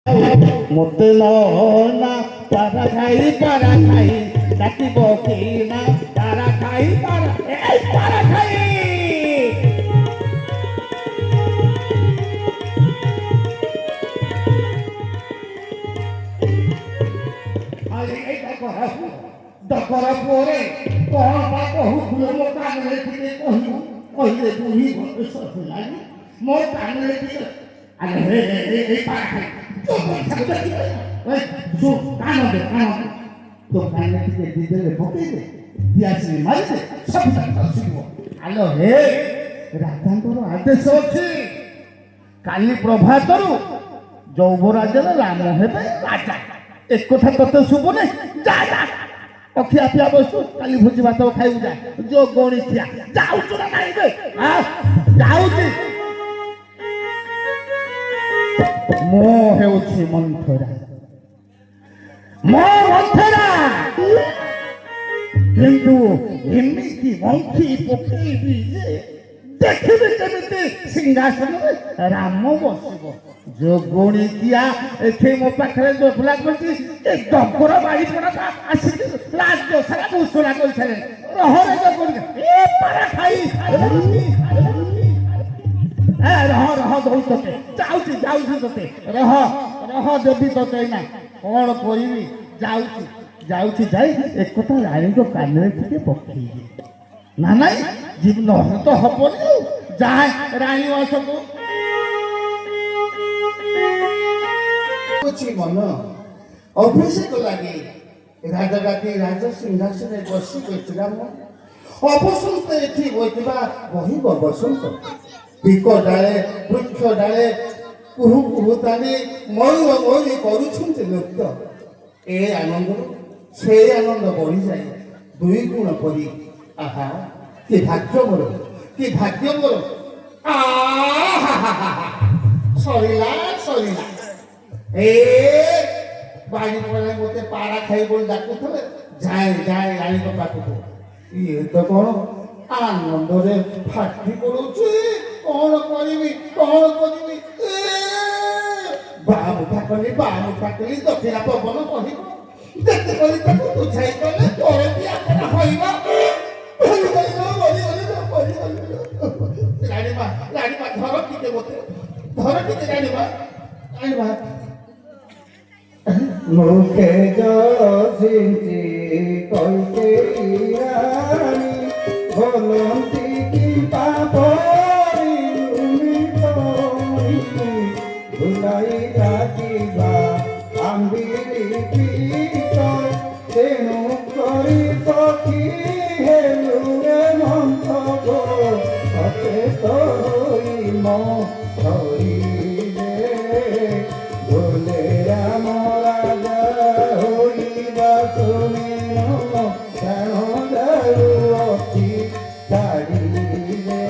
মতে না পারা খাই ডাকিব কি না পারা খাই দরকার পরে কহবা কহুল মো কানে টিকে কহিব কহিলে দুহি ভবিষ্যৎ লাগি মো কানে টিকে আরে হে এই পারা খাই তো কানে টিকে দিদেলে পকেইবে দিয়াছি মারিছে সব শিখব আলো হে রাজাଙ୍କର ଆଦେଶ ଅଛି କାଲି ପ୍ରଭାତରୁ ଯୌବରାଜର ରାମ ହେବେ ରାଜା ଏକଥା ତତେ ଶୁଭୁନି ଯା ଯା ଅଖିଆ ପିଆ ବସୁ କାଲି ଭୋଜି ଭାତ ଖାଇବୁ ଯା ଯୋଉ ଗଣିଖିଆ ଯାଉଛୁ ନା ନାଇଁ ବେ ଯାଉଛି ମୁଁ ହେଉଛି ମନ୍ଥରା କିନ୍ତୁ ଏମିତି ମନ୍ଥି ପକେଇବି ଯେ ଦେଖିବି କେମିତି ସିଂହାସନରେ ରାମ ବସିବ ଯୋଗଣୀ କିଆ ଏଠି ମୋ ପାଖରେ ଜୋଫଲା କରିଛି ଏ ଡଙ୍କର ବାଡ଼ି ପଡ଼ା ଆସିକି ଲାଜ ସାରା ଘୋଷଣା କରିସାରେ ରହରେ ଯୋଗଣୀ ଏ ପାରା ଖାଇ ରହ ଦଉଛୁ ତତେ ଯାଉଛି ତତେ ରହ ଦେବି ତତେ ନା କଣ କରିବି ଯାଉଛି ଯାଇ ଏକଥା ରାଣୀଙ୍କ କାନରେ ଟିକେ ପକେଇବି ନା ନାଇଁ ନହେଲେ ତ ହବନି ଯାଏ ରାଣୀ ମାସକୁ ମନ ଅଭିଷେକ ଲାଗି ରାଜଗାଦି ରାଜ ସିଂହାସନରେ ବସି କହିଥିଲା ଅବସନ୍ତ ଏଠି ବସିଥିବା ବହିବ ବସନ୍ତ ପିକ ଡାଳେ ବୃକ୍ଷ ଡାଳେ କୁହୁ କୁହୁ ତାନେ ମୟୂରୀ କରୁଛନ୍ତି ନୃତ୍ୟ ଏ ଆନନ୍ଦରୁ সেই আনন্দ বঢ়িযায় দুই গুণ পরি আহা কি ভাগ্য মোর সরিলা এ বাড়ি পড়ে মতে পাড়া খাই বলে ডাকুথলে যায় রানীଙ୍କ ପାଖକୁ ଇଏ ତ କଣ ଆନନ୍ଦରେ ଫାଟି ପଡୁଛି କଣ କରିବି ବାମୁ ଫାକଲି ଦକ୍ଷିଣା ପବନ କହିବ ଯେତେ କରି ତାକୁ ବୁଝାଇ କଲେ ପରେ ବି ଆପଣ ହଇବ ରାଣୀମା ଧର ଟିକେ ରାଣୀମା মুখে জিঞ্জি কইতে রানী বলন্তি কি পাপরি ভুলাই রাখিবা আম্বিলি পিত তেণু করি সখী হেলু মন্থ গো অচেত হই মরিলে বলে রাম রাজা হইবা তুমি কেন যারু অতি ছাড়িলে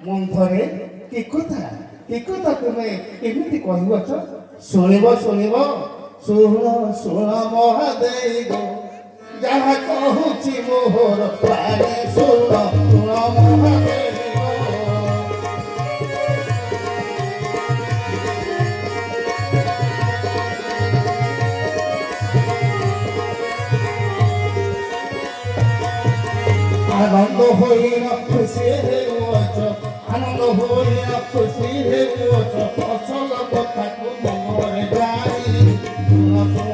মন্থরে কি কথা তুমি এମିତି କହିବଛ ଶୁଣିବ ଶୁଣ ମହାଦେବ ଯାହା କହୁଛି ମୋହର ପ୍ରାଣେ ଶୁଣ ମହାଦେବ আনন্দ হইনা খুশি হেউছ অচল কথাକୁ মନରେ ଜାଣି